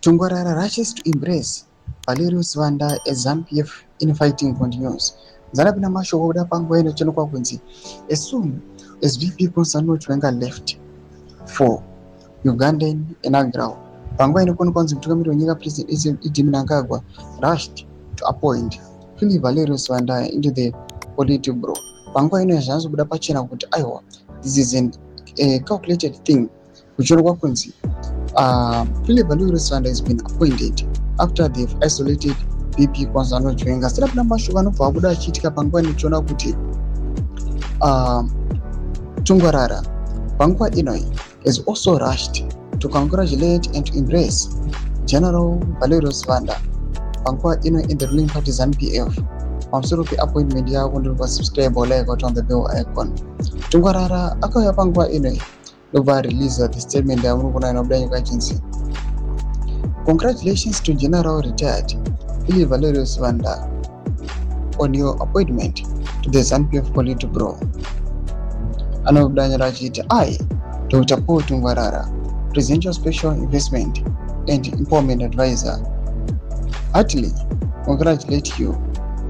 Tungwarara rushes to embrace Valerio Sibanda as ZANU-PF infighting continues. Zanapina mashoko kuda panguva inochonekwa kunzi as soon as VP Constantino Chiwenga left for Ugandan inaugural, panguva inokona kunzi mutungamiriri wenyika President Idi Mnangagwa rushed to appoint Philip Valerio Sibanda into the Politburo. Panguva ino zvanzi kuda pachena kuti aiwa, this is a calculated thing. Kuchonekwa kunzi Philip Valerio Sibanda has been appointed after they've isolated VP Constantino Chiwenga. Sira kuna mashoko anobva abuda achiitika panguva inochiona kuti Tungwarara panguva inoi has also rushed to congratulate and to embrace General Valerio Sibanda panguva ino in the ruling party ZANU-PF pamusoro pe-appointment yavo. Ndiri subscribe like on the bell icon. Tungwarara akauya panguva inoi ndobva release the statement yamunoona inobuda nyika chinzi, congratulations to General Retired Philip Valerio Sibanda on your appointment to the ZANU-PF Politburo. Anobuda nyika achiti, I, Dr. Paul Tungwarara, Presidential Special Investment and Empowerment Advisor, heartily congratulate you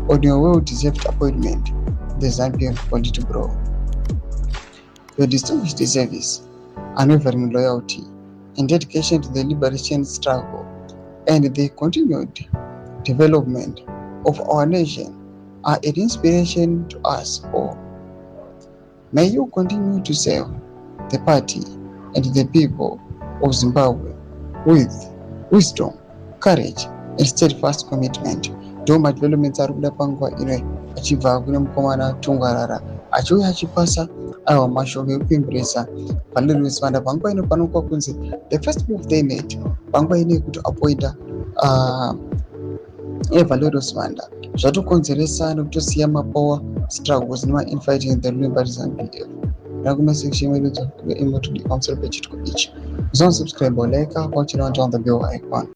on your well-deserved appointment to the ZANU-PF Politburo. Your distinguished service, unwavering loyalty, and dedication to the liberation struggle and the continued development of our nation are an inspiration to us all. May you continue to serve the party and the people of Zimbabwe with wisdom, courage, and steadfast commitment. Ndo madevelopments ari kuda panguva ino achibva kune mukomana Tungwarara achiuya achipasa aiwa mashoko ekuimbresa Valerio Sibanda panguva ino panokwa kunzi the first move they made panguva ino yekuti appointa Valerio Sibanda zvatokonzeresa nekutosiya mapower struggles nema-infighting in the ruling party ZANU-PF. Nakuma section yedu pamusoro pechitiko ichi. Don't subscribe or like, watch it on the bell icon.